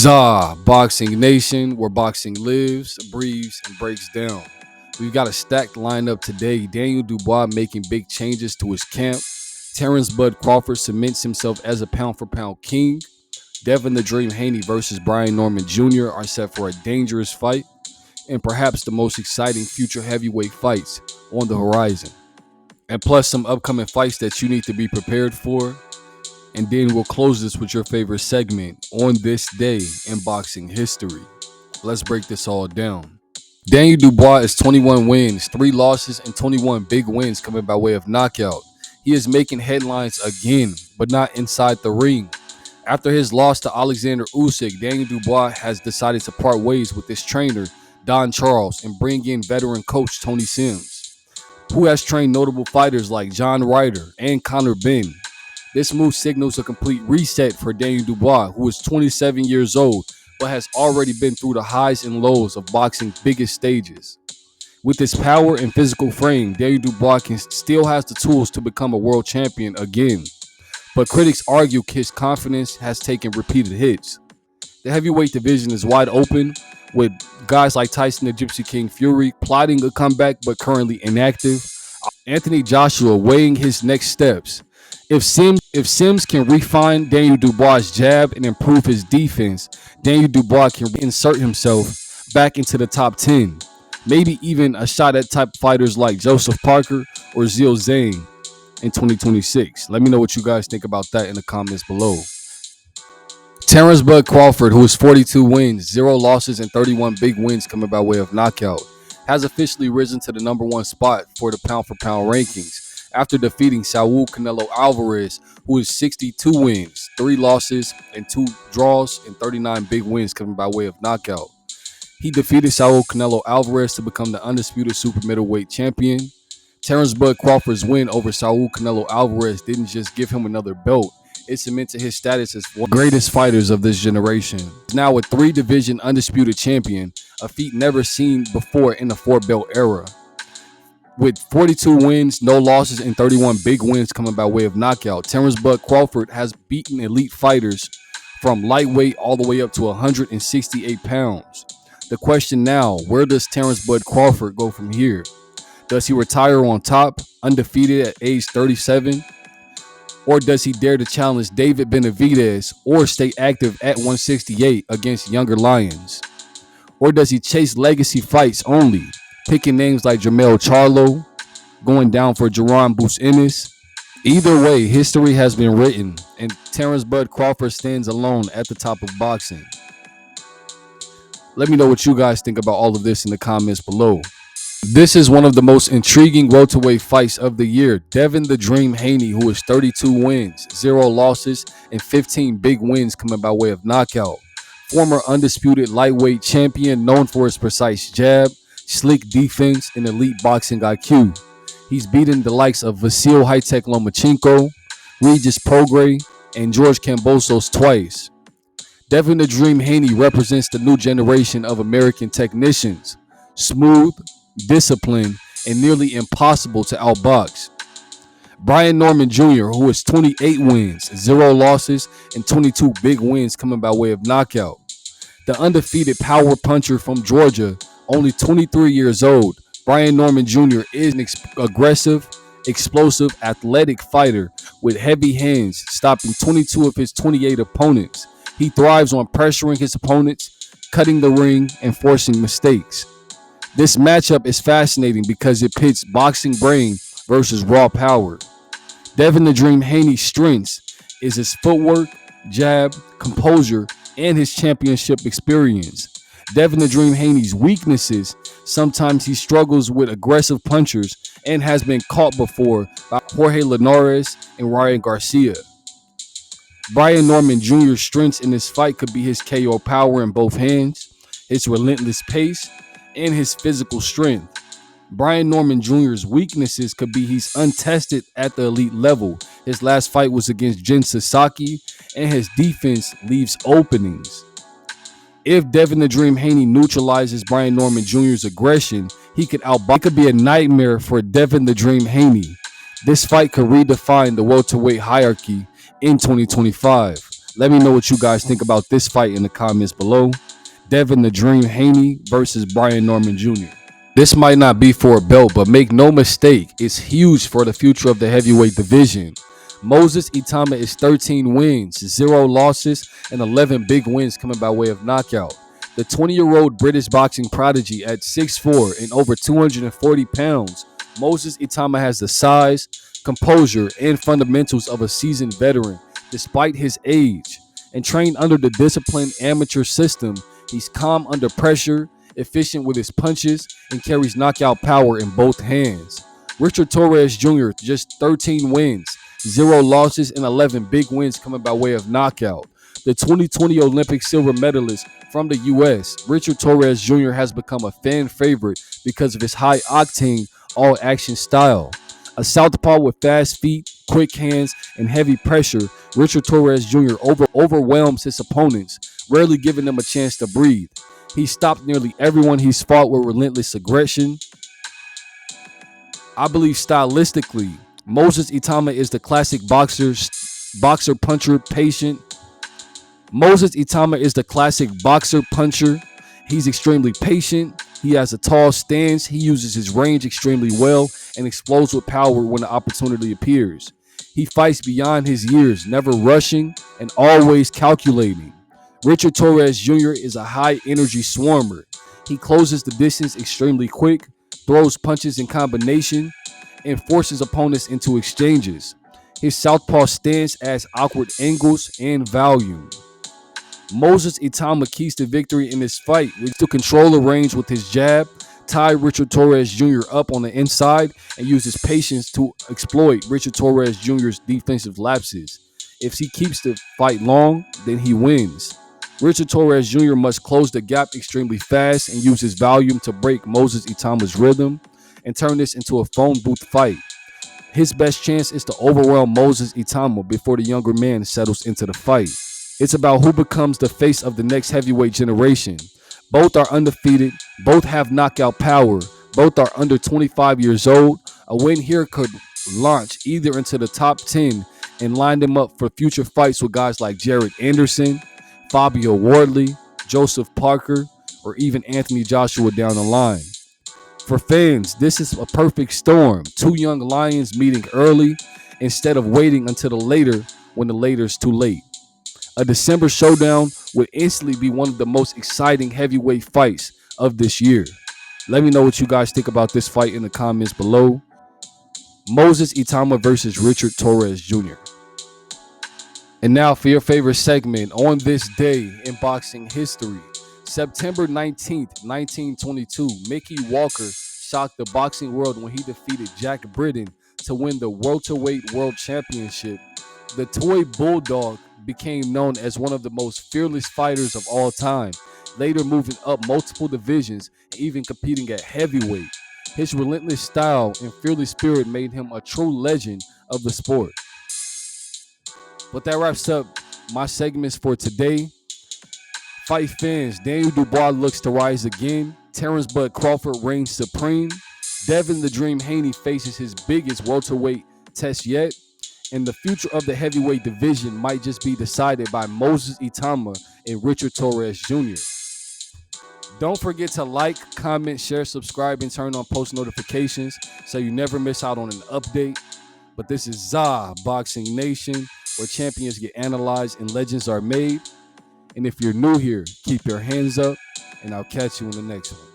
Huzzah, Boxing Nation, where boxing lives, breathes, and breaks down. We've got a stacked lineup today. Daniel Dubois making big changes to his camp. Terence "Bud" Crawford cements himself as a pound-for-pound king. Devin "The Dream" Haney versus Brian Norman Jr. are set for a dangerous fight, and perhaps the most exciting future heavyweight fights on the horizon. And plus some upcoming fights that you need to be prepared for. And then we'll close this with your favorite segment, On This Day in Boxing History. Let's break this all down. Daniel Dubois is 21 wins, 3 losses, and 21 big wins coming by way of knockout. He is making headlines again, but not inside the ring. After his loss to Alexander Usyk, Daniel Dubois has decided to part ways with his trainer, Don Charles, and bring in veteran coach Tony Sims, who has trained notable fighters like John Ryder and Conor Benn. This move signals a complete reset for Daniel Dubois, who is 27 years old, but has already been through the highs and lows of boxing's biggest stages. With his power and physical frame, Daniel Dubois still has the tools to become a world champion again. But critics argue his confidence has taken repeated hits. The heavyweight division is wide open, with guys like Tyson the Gypsy King Fury plotting a comeback but currently inactive. Anthony Joshua weighing his next steps. If Sims can refine Daniel Dubois' jab and improve his defense, Daniel Dubois can insert himself back into the top 10. Maybe even a shot at type fighters like Joseph Parker or Zhao Zhang in 2026. Let me know what you guys think about that in the comments below. Terence "Bud" Crawford, who is 42 wins, 0 losses, and 31 big wins coming by way of knockout, has officially risen to the number 1 spot for the pound-for-pound rankings after defeating Saul Canelo Alvarez, who is 62 wins, 3 losses, and 2 draws, and 39 big wins coming by way of knockout. He defeated Saul Canelo Alvarez to become the undisputed super middleweight champion. Terence "Bud" Crawford's win over Saul Canelo Alvarez didn't just give him another belt, it cemented his status as one of the greatest fighters of this generation. Now a 3-division undisputed champion, a feat never seen before in the 4-belt era. With 42 wins, no losses, and 31 big wins coming by way of knockout, Terence "Bud" Crawford has beaten elite fighters from lightweight all the way up to 168 pounds. The question now, where does Terence "Bud" Crawford go from here? Does he retire on top, undefeated at age 37? Or does he dare to challenge David Benavidez or stay active at 168 against younger lions? Or does he chase legacy fights only, picking names like Jermell Charlo, going down for Jerron Bruce Ennis? Either way, history has been written, and Terence "Bud" Crawford stands alone at the top of boxing. Let me know what you guys think about all of this in the comments below. This is one of the most intriguing welterweight fights of the year. Devin "The Dream" Haney, who is 32 wins, 0 losses, and 15 big wins coming by way of knockout. Former undisputed lightweight champion known for his precise jab, slick defense, and elite boxing IQ. He's beaten the likes of Vasil High-Tech Lomachenko, Regis Prograis, and George Kambosos twice. Devin "The Dream" Haney represents the new generation of American technicians. Smooth, disciplined, and nearly impossible to outbox. Brian Norman Jr., who is 28 wins, 0 losses, and 22 big wins coming by way of knockout. The undefeated power puncher from Georgia, only 23 years old, Brian Norman Jr. is an aggressive, explosive, athletic fighter with heavy hands, stopping 22 of his 28 opponents. He thrives on pressuring his opponents, cutting the ring, and forcing mistakes. This matchup is fascinating because it pits boxing brain versus raw power. Devin "The Dream" Haney's strengths is his footwork, jab, composure, and his championship experience. Devin "The Dream" Haney's weaknesses, sometimes he struggles with aggressive punchers and has been caught before by Jorge Linares and Ryan Garcia. Brian Norman Jr.'s strengths in this fight could be his KO power in both hands, his relentless pace, and his physical strength. Brian Norman Jr.'s weaknesses could be he's untested at the elite level. His last fight was against Jin Sasaki, and his defense leaves openings. If Devin "The Dream" Haney neutralizes Brian Norman Jr.'s aggression, he could outbox. It could be a nightmare for Devin "The Dream" Haney. This fight could redefine the welterweight hierarchy in 2025. Let me know what you guys think about this fight in the comments below. Devin the Dream Haney versus Brian Norman Jr. This might not be for a belt, but make no mistake, it's huge for the future of the heavyweight division. Moses Itauma is 13 wins, 0 losses, and 11 big wins coming by way of knockout. The 20-year-old British boxing prodigy at 6'4" and over 240 pounds, Moses Itauma has the size, composure, and fundamentals of a seasoned veteran despite his age. And trained under the disciplined amateur system, he's calm under pressure, efficient with his punches, and carries knockout power in both hands. Richard Torrez Jr. just 13 wins, 0 losses, and 11 big wins coming by way of knockout. The 2020 Olympic silver medalist from the U.S., Richard Torrez Jr. has become a fan favorite because of his high-octane, all-action style. A southpaw with fast feet, quick hands, and heavy pressure, Richard Torrez Jr. overwhelms his opponents, rarely giving them a chance to breathe. He stopped nearly everyone he's fought with relentless aggression. I believe stylistically, Moses Itauma is the classic boxer puncher, patient. Moses Itauma is the classic boxer puncher. He's extremely patient. He has a tall stance. He uses his range extremely well and explodes with power when the opportunity appears. He fights beyond his years, never rushing and always calculating. Richard Torrez Jr. is a high-energy swarmer. He closes the distance extremely quick, throws punches in combination, and forces opponents into exchanges. His southpaw stance adds awkward angles and volume. Moses Itauma keys to victory in this fight was to control the range with his jab, tie Richard Torrez Jr. up on the inside, and use his patience to exploit Richard Torrez Jr.'s defensive lapses. If he keeps the fight long, then he wins. Richard Torrez Jr. must close the gap extremely fast and use his volume to break Moses Itauma's rhythm and turn this into a phone booth fight. His best chance is to overwhelm Moses Itauma before the younger man settles into the fight. It's about who becomes the face of the next heavyweight generation. Both are undefeated, both have knockout power, both are under 25 years old. A win here could launch either into the top 10 and line them up for future fights with guys like Jared Anderson, Fabio Wardley, Joseph Parker, or even Anthony Joshua down the line. For fans, this is a perfect storm. Two young lions meeting early instead of waiting until the later when the later is too late. A December showdown would instantly be one of the most exciting heavyweight fights of this year. Let me know what you guys think about this fight in the comments below. Moses Itauma versus Richard Torrez Jr. And now for your favorite segment on this day in boxing history. September 19th, 1922, Mickey Walker shocked the boxing world when he defeated Jack Britton to win the welterweight world championship. The toy bulldog became known as one of the most fearless fighters of all time, later moving up multiple divisions and even competing at heavyweight. His relentless style and fearless spirit made him a true legend of the sport. But that wraps up my segments for today. Fight fans, Daniel Dubois looks to rise again. Terence Crawford reigns supreme. Devin the Dream Haney faces his biggest welterweight test yet. And the future of the heavyweight division might just be decided by Moses Itauma and Richard Torrez Jr. Don't forget to like, comment, share, subscribe, and turn on post notifications so you never miss out on an update. But this is ZA Boxing Nation, where champions get analyzed and legends are made. And if you're new here, keep your hands up, and I'll catch you in the next one.